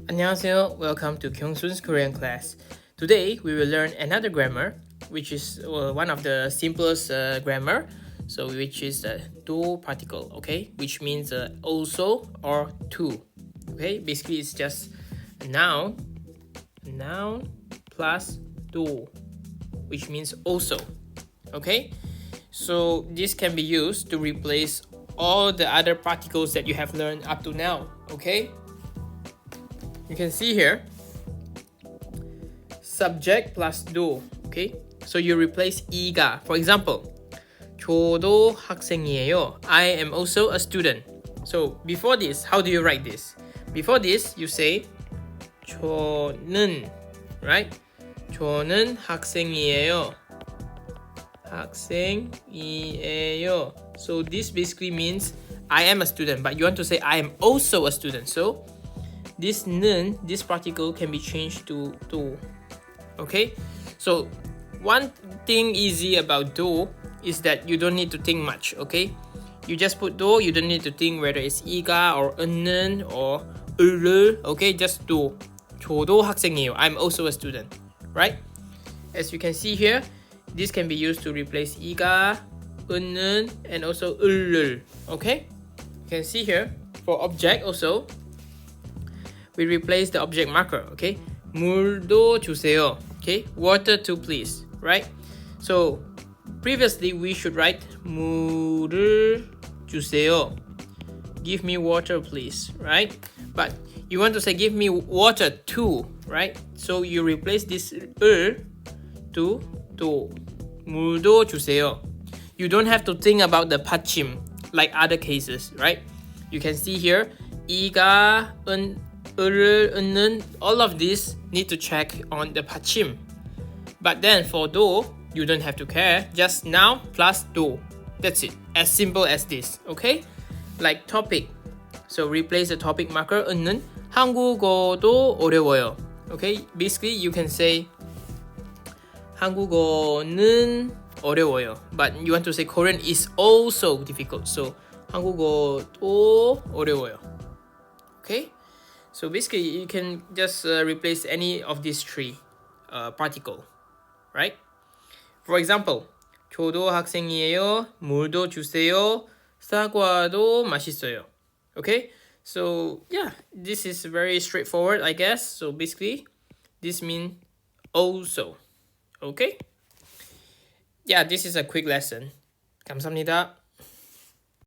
안녕하세요. Welcome to Gyeong-sun's Korean class. Today we will learn another grammar, which is one of the simplest grammar. So which is the do particle, okay? Which means also or to. Okay, basically it's just a noun plus do, which means also. Okay, so this can be used to replace all the other particles that you have learned up to now. Okay, you can see here subject plus do. Okay, so you replace 이가. For example, 저도 학생이에요. I am also a student. So before this, how do you write this? Before this, you say 저는, right? 저는 학생이에요. 학생이에요. So this basically means I am a student, but you want to say I am also a student. So this 는, this particle can be changed to do. Okay? So one thing easy about do is that you don't need to think much, okay? You just put do, you don't need to think whether it's 이가 or 는 or 을, okay? Just do. 저도 학생이에요. I'm also a student, right? As you can see here, this can be used to replace 이가, 는, and also 을, okay? You can see here, for object also, we replace the object marker, okay? 물도 주세요, okay? Water too, please, right? So previously we should write 물을 주세요. Give me water, please, right? But you want to say give me water too, right? So you replace this 을 to 도. 물도 주세요. You don't have to think about the 받침 like other cases, right? You can see here 이가, 은, 을을, 는, all of this need to check on the 받침. But then for do, you don't have to care. Just now plus do. That's it. As simple as this. Okay? Like topic. So replace the topic marker 는 한국어도 어려워요. Okay? Basically you can say 한국어는 어려워요. But you want to say Korean is also difficult. So 한국어도 어려워요. Okay? So basically you can just replace any of these three particle. Right? For example, 저도 학생이에요. 물도 주세요. 사과도 맛있어요. Okay? So yeah, this is very straightforward, I guess. So basically, this means also. Okay? Yeah, this is a quick lesson. 감사합니다.